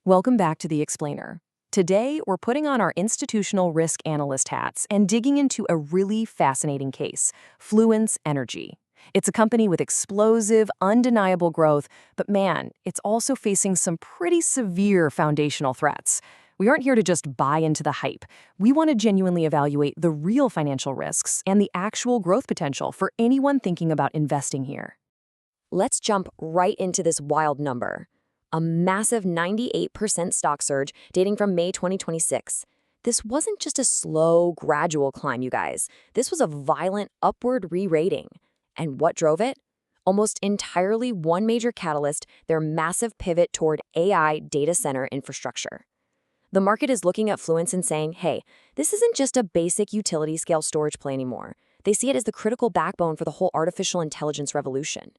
Welcome back to The Explainer. Today, we're putting on our institutional risk analyst hats and digging into a really fascinating case, Fluence Energy. It's a company with explosive, undeniable growth, but man, it's also facing some pretty severe foundational threats. We aren't here to just buy into the hype. We want to genuinely evaluate the real financial risks and the actual growth potential for anyone thinking about investing here. Let's jump right into this wild number. A massive 98% stock surge dating from May 2026. This wasn't just a slow, gradual climb, you guys. This was a violent upward re-rating. And what drove it? Almost entirely one major catalyst, their massive pivot toward AI data center infrastructure. The market is looking at Fluence and saying, hey, this isn't just a basic utility-scale storage play anymore. They see it as the critical backbone for the whole artificial intelligence revolution.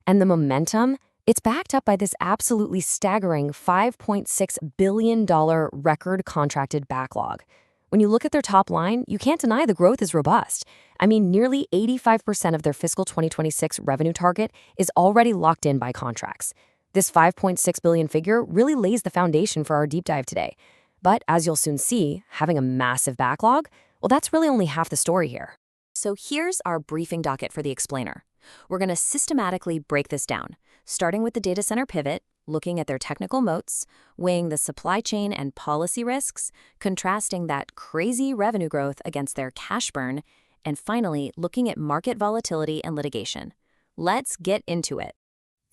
And the momentum? It's backed up by this absolutely staggering $5.6 billion record contracted backlog. When you look at their top line, you can't deny the growth is robust. I mean, nearly 85% of their fiscal 2026 revenue target is already locked in by contracts. This $5.6 billion figure really lays the foundation for our deep dive today. But as you'll soon see, having a massive backlog, well, that's really only half the story here. So here's our briefing docket for The Explainer. We're going to systematically break this down, starting with the data center pivot, looking at their technical moats, weighing the supply chain and policy risks, contrasting that crazy revenue growth against their cash burn, and finally, looking at market volatility and litigation. Let's get into it.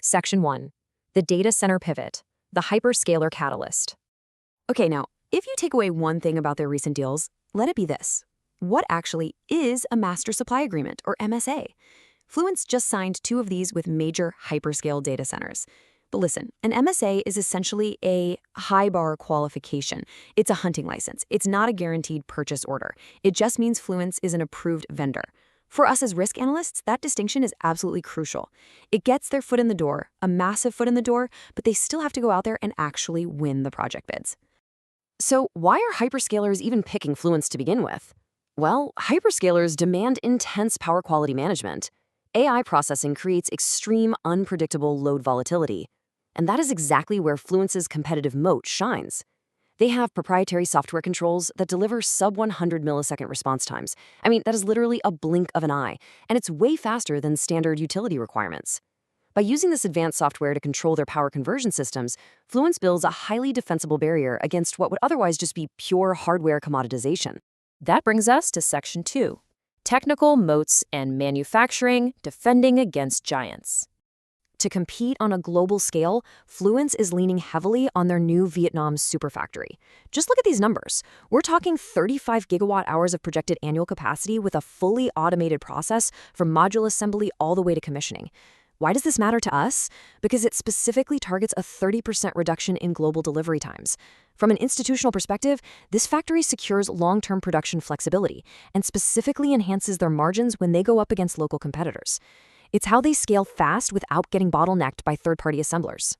Section 1. The data center pivot, the hyperscaler catalyst. Okay, now, if you take away one thing about their recent deals, let it be this. What actually is a master supply agreement, or MSA? Fluence just signed 2 of these with major hyperscale data centers. But listen, an MSA is essentially a high-bar qualification. It's a hunting license. It's not a guaranteed purchase order. It just means Fluence is an approved vendor. For us as risk analysts, that distinction is absolutely crucial. It gets their foot in the door, a massive foot in the door, but they still have to go out there and actually win the project bids. So why are hyperscalers even picking Fluence to begin with? Well, hyperscalers demand intense power quality management. AI processing creates extreme, unpredictable load volatility. And that is exactly where Fluence's competitive moat shines. They have proprietary software controls that deliver sub-100 millisecond response times. I mean, that is literally a blink of an eye, and it's way faster than standard utility requirements. By using this advanced software to control their power conversion systems, Fluence builds a highly defensible barrier against what would otherwise just be pure hardware commoditization. That brings us to Section 2. Technical moats and manufacturing, defending against giants. To compete on a global scale, Fluence is leaning heavily on their new Vietnam superfactory. Just look at these numbers. We're talking 35 gigawatt hours of projected annual capacity with a fully automated process from module assembly all the way to commissioning. Why does this matter to us? Because it specifically targets a 30% reduction in global delivery times. From an institutional perspective, this factory secures long-term production flexibility and specifically enhances their margins when they go up against local competitors. It's how they scale fast without getting bottlenecked by third-party assemblers.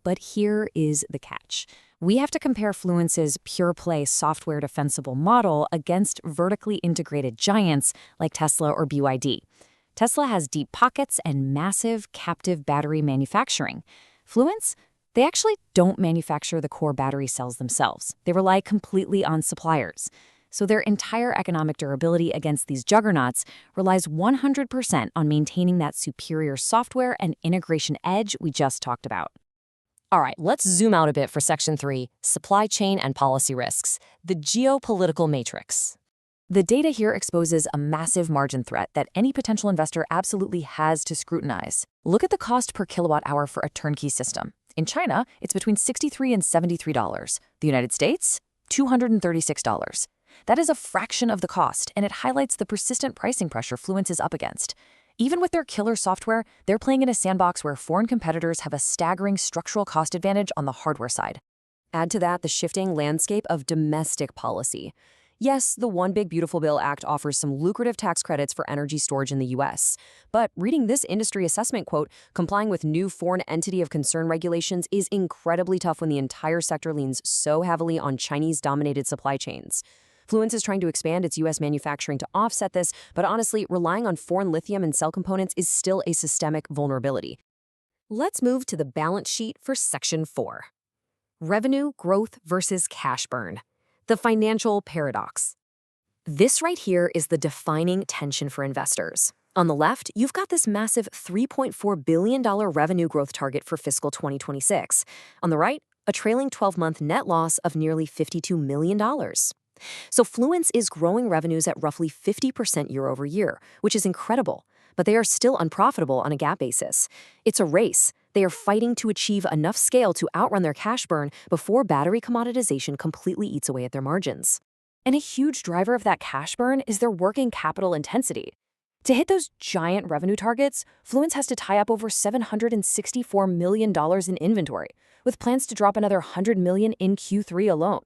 But here is the catch. We have to compare Fluence's pure-play software defensible model against vertically integrated giants like Tesla or BYD. Tesla has deep pockets and massive captive battery manufacturing. Fluence? They actually don't manufacture the core battery cells themselves. They rely completely on suppliers. So their entire economic durability against these juggernauts relies 100% on maintaining that superior software and integration edge we just talked about. All right, let's zoom out a bit for Section 3, supply chain and policy risks, the geopolitical matrix. The data here exposes a massive margin threat that any potential investor absolutely has to scrutinize. Look at the cost per kilowatt hour for a turnkey system. In China, it's between $63 and $73. The United States, $236. That is a fraction of the cost, and it highlights the persistent pricing pressure Fluence is up against. Even with their killer software, they're playing in a sandbox where foreign competitors have a staggering structural cost advantage on the hardware side. Add to that the shifting landscape of domestic policy. Yes, the One Big Beautiful Bill Act offers some lucrative tax credits for energy storage in the U.S. But reading this industry assessment quote, complying with new foreign entity of concern regulations is incredibly tough when the entire sector leans so heavily on Chinese-dominated supply chains. Fluence is trying to expand its U.S. manufacturing to offset this, but honestly, relying on foreign lithium and cell components is still a systemic vulnerability. Let's move to the balance sheet for Section 4. Revenue growth versus cash burn. The financial paradox. This right here is the defining tension for investors. On the left, you've got this massive $3.4 billion revenue growth target for fiscal 2026. On the right, a trailing 12-month net loss of nearly $52 million. So Fluence is growing revenues at roughly 50% year over year, which is incredible, but they are still unprofitable on a GAAP basis. It's a race. They are fighting to achieve enough scale to outrun their cash burn before battery commoditization completely eats away at their margins. And a huge driver of that cash burn is their working capital intensity. To hit those giant revenue targets, Fluence has to tie up over $764 million in inventory, with plans to drop another $100 million in Q3 alone.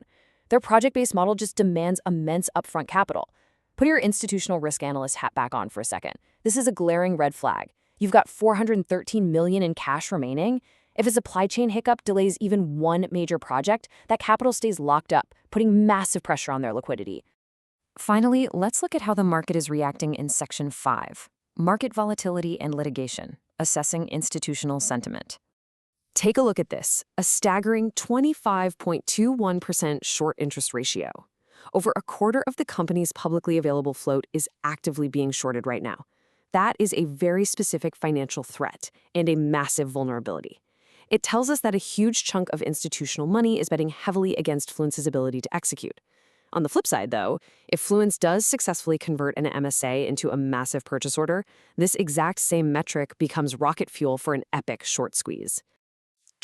Their project-based model just demands immense upfront capital. Put your institutional risk analyst hat back on for a second. This is a glaring red flag. You've got $413 million in cash remaining. If a supply chain hiccup delays even one major project, that capital stays locked up, putting massive pressure on their liquidity. Finally, let's look at how the market is reacting in Section 5, Market Volatility and Litigation, Assessing Institutional Sentiment. Take a look at this, a staggering 25.21% short interest ratio. Over a quarter of the company's publicly available float is actively being shorted right now. That is a very specific financial threat and a massive vulnerability. It tells us that a huge chunk of institutional money is betting heavily against Fluence's ability to execute. On the flip side, though, if Fluence does successfully convert an MSA into a massive purchase order, this exact same metric becomes rocket fuel for an epic short squeeze.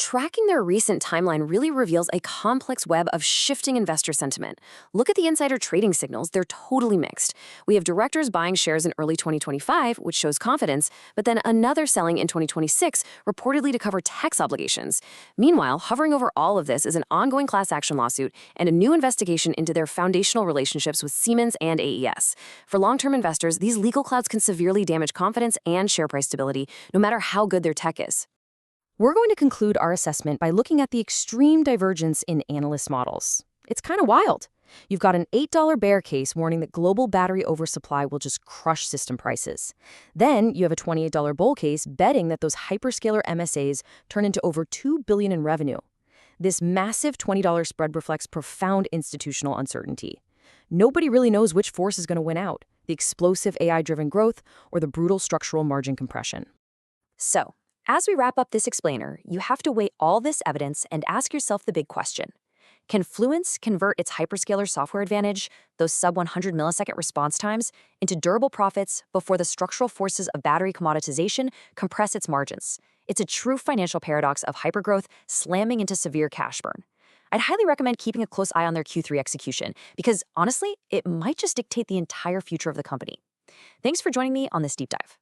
Tracking their recent timeline really reveals a complex web of shifting investor sentiment. Look at the insider trading signals, they're totally mixed. We have directors buying shares in early 2025, which shows confidence, but then another selling in 2026, reportedly to cover tax obligations. Meanwhile, hovering over all of this is an ongoing class action lawsuit and a new investigation into their foundational relationships with Siemens and AES. For long-term investors, these legal clouds can severely damage confidence and share price stability, no matter how good their tech is. We're going to conclude our assessment by looking at the extreme divergence in analyst models. It's kind of wild. You've got an $8 bear case warning that global battery oversupply will just crush system prices. Then you have a $28 bull case betting that those hyperscaler MSAs turn into over $2 billion in revenue. This massive $20 spread reflects profound institutional uncertainty. Nobody really knows which force is going to win out, the explosive AI-driven growth or the brutal structural margin compression. So, as we wrap up this explainer, you have to weigh all this evidence and ask yourself the big question. Can Fluence convert its hyperscaler software advantage, those sub-100 millisecond response times, into durable profits before the structural forces of battery commoditization compress its margins? It's a true financial paradox of hypergrowth slamming into severe cash burn. I'd highly recommend keeping a close eye on their Q3 execution because, honestly, it might just dictate the entire future of the company. Thanks for joining me on this deep dive.